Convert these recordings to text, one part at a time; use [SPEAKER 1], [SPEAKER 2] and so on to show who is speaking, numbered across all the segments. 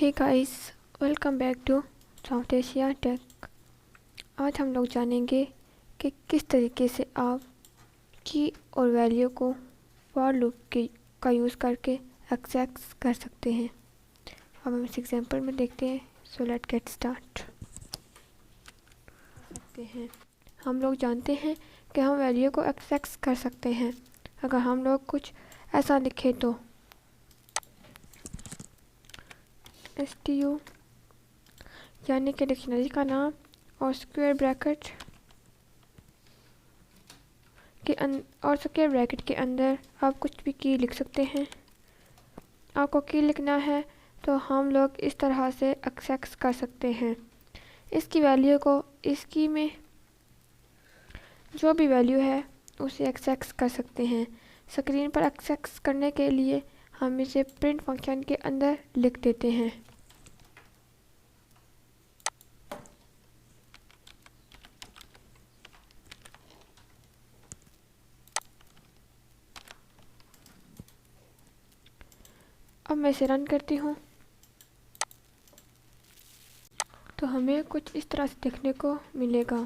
[SPEAKER 1] Hey guys, welcome back to South Asia tech. आज हम लोग जानेंगे कि किस तरीके से आप की और वैल्यू को फॉर लूप का यूज़ करके एक्सेस कर सकते हैं। अब हम इस एग्जांपल में देखते हैं। सो लेट गेट स्टार्ट सकते हैं। हम लोग जानते हैं कि हम वैल्यू को एक्सेस कर सकते हैं। अगर हम लोग कुछ ऐसा लिखें तो STU यानी कि डिक्शनरी का नाम और स्क्वायर ब्रैकेट के अंदर आप कुछ भी की लिख सकते हैं। आपको की लिखना है तो हम लोग इस तरह से एक्सेस कर सकते हैं। इसकी वैल्यू को इसकी में जो भी वैल्यू है उसे एक्सेस कर सकते हैं। स्क्रीन पर एक्सेस करने के लिए हम इसे प्रिंट फंक्शन के अंदर लिख देते हैं। अब मैं इसे रन करती हूँ तो हमें कुछ इस तरह से देखने को मिलेगा।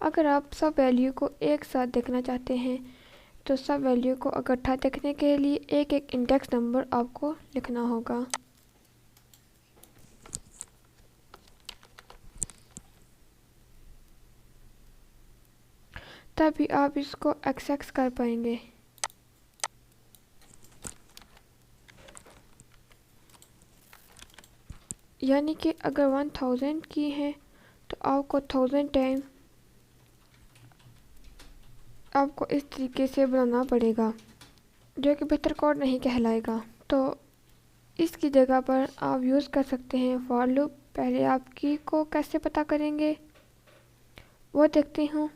[SPEAKER 1] अगर आप सब वैल्यू को एक साथ देखना चाहते हैं तो सब वैल्यू को इकट्ठा देखने के लिए एक एक इंडेक्स नंबर आपको लिखना होगा। तभी आप इसको एक्सेस कर पाएंगे। यानी कि अगर 1000 की है तो आपको 1000 टाइम आपको इस तरीके से बनाना पड़ेगा, जो कि बेहतर कोड नहीं कहलाएगा। तो इसकी जगह पर आप यूज़ कर सकते हैं फॉर लूप। पहले आप की को कैसे पता करेंगे वो देखते हूँ।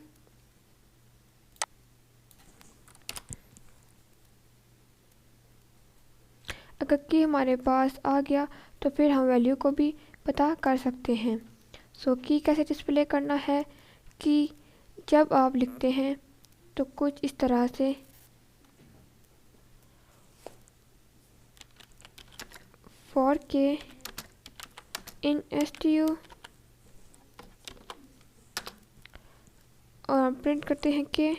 [SPEAKER 1] अगर की हमारे पास आ गया तो फिर हम वैल्यू को भी पता कर सकते हैं। सो की कैसे डिस्प्ले करना है कि जब आप लिखते हैं तो कुछ इस तरह से फॉर के इन STU और प्रिंट करते हैं कि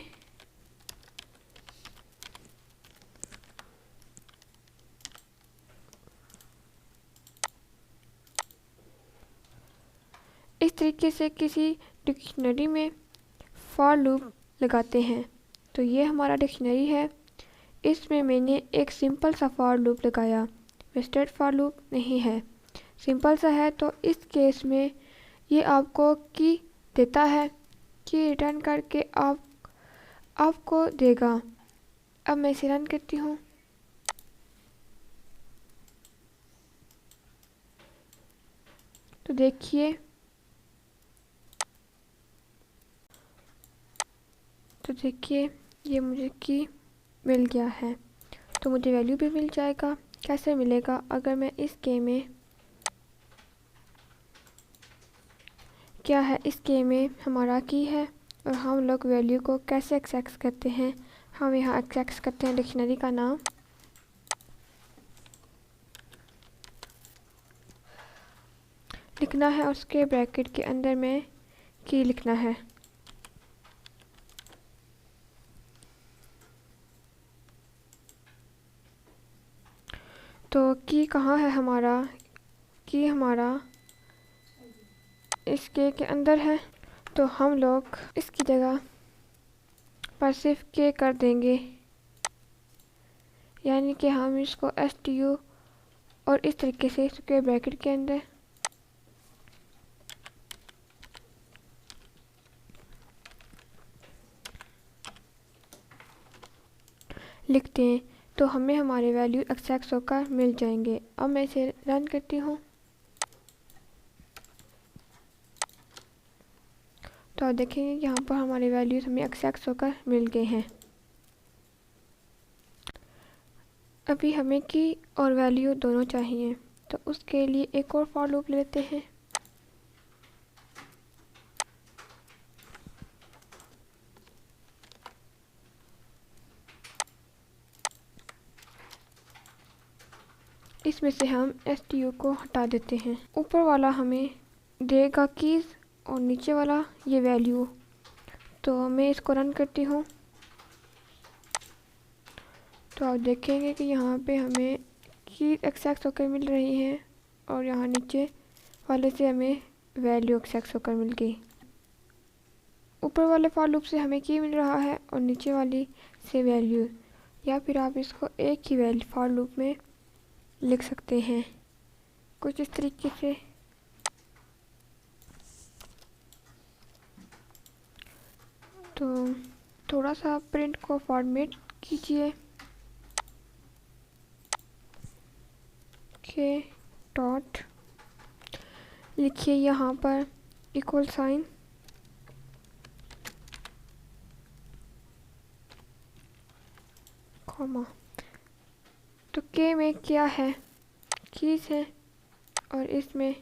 [SPEAKER 1] इस तरीके से किसी डिक्शनरी में फॉर लूप लगाते हैं। तो ये हमारा डिक्शनरी है। इसमें मैंने एक सिंपल सा फॉर लूप लगाया, वेस्टेड फॉर लूप नहीं है, सिंपल सा है। तो इस केस में ये आपको की देता है, की रिटर्न करके आपको देगा। अब मैं इसे रन करती हूँ तो देखिए ये मुझे की मिल गया है। तो मुझे वैल्यू भी मिल जाएगा। कैसे मिलेगा? अगर मैं इस के में क्या है, इस के में हमारा की है और हम लोग वैल्यू को कैसे एक्सेस करते हैं। हम यहाँ एक्सेस करते हैं डिक्शनरी का नाम, लिखना है और उसके ब्रैकेट के अंदर में की लिखना है। तो की कहाँ है हमारा? की हमारा इस के अंदर है। तो हम लोग इसकी जगह पर सिर्फ के कर देंगे, यानी कि हम इसको STU और इस तरीके से स्क्वायर ब्रैकेट के अंदर लिखते हैं तो हमें हमारे वैल्यू एक्सेस होकर मिल जाएंगे। अब मैं इसे रन करती हूँ तो आप देखेंगे यहाँ पर हमारे वैल्यूज हमें एक्सेस होकर मिल गए हैं। अभी हमें की और वैल्यू दोनों चाहिए, तो उसके लिए एक और फॉर लूप लेते हैं। इस इसमें से हम STU को हटा देते हैं। ऊपर वाला हमें देगा कीज़ और नीचे वाला ये वैल्यू। तो मैं इसको रन करती हूँ तो आप देखेंगे कि यहाँ पे हमें कीज़ एक्सेस होकर मिल रही हैं और यहाँ नीचे वाले से हमें वैल्यू एक्सेस होकर मिल गई। ऊपर वाले फॉर लूप से हमें की मिल रहा है और नीचे वाली से वैल्यू, या फिर आप इसको एक ही वैल्यू फॉर लूप में लिख सकते हैं कुछ इस तरीके से। तो थोड़ा सा प्रिंट को फॉर्मेट कीजिए के डॉट लिखिए यहाँ पर इक्वल साइन कॉमा। तो के में क्या है, कीज़ है और इसमें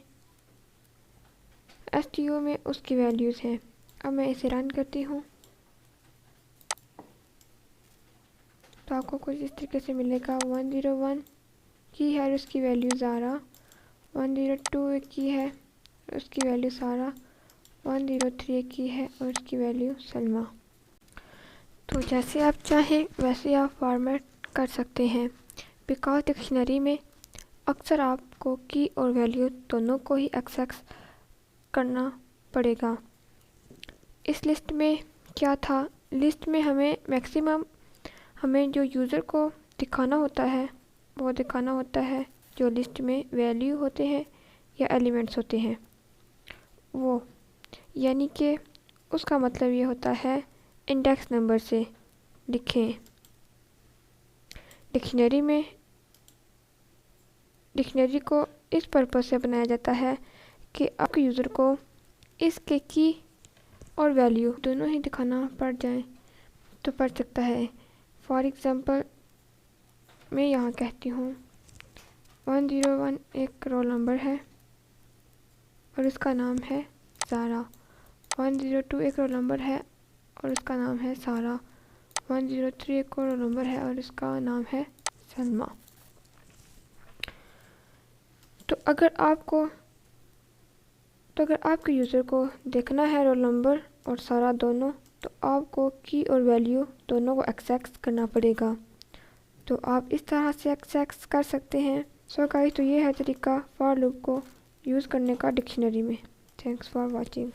[SPEAKER 1] STU में उसकी वैल्यूज़ हैं। अब मैं इसे रन करती हूँ तो आपको कुछ इस तरीके से मिलेगा। 101 की है और उसकी वैल्यू ज़ारा, 102 की है उसकी वैल्यू सारा, 103 की है और उसकी वैल्यू सलमा। तो जैसे आप चाहें वैसे आप फॉर्मेट कर सकते हैं। बिकॉज डिक्शनरी में अक्सर आपको की और वैल्यू दोनों को ही एक्सेस करना पड़ेगा। इस लिस्ट में क्या था, लिस्ट में हमें मैक्सिमम हमें जो यूज़र को दिखाना होता है वो दिखाना होता है जो लिस्ट में वैल्यू होते हैं या एलिमेंट्स होते हैं वो, यानी कि उसका मतलब ये होता है इंडेक्स नंबर से लिखें। डिक्शनरी को इस पर्पस से बनाया जाता है कि आपके यूज़र को इसके की और वैल्यू दोनों ही दिखाना पड़ जाए तो पड़ सकता है। फॉर एग्ज़ाम्पल मैं यहाँ कहती हूँ 101 एक रोल नंबर है और उसका नाम है ज़ारा, 102 एक रोल नंबर है और उसका नाम है सारा, 103 एक रोल नंबर है और उसका नाम है सलमा। तो अगर आपके यूज़र को देखना है रोल नंबर और सारा दोनों, तो आपको की और वैल्यू दोनों को एक्सेस करना पड़ेगा। तो आप इस तरह से एक्सेस कर सकते हैं। सो गाइस, तो ये है तरीका फॉर लूप को यूज़ करने का डिक्शनरी में। Thanks for watching.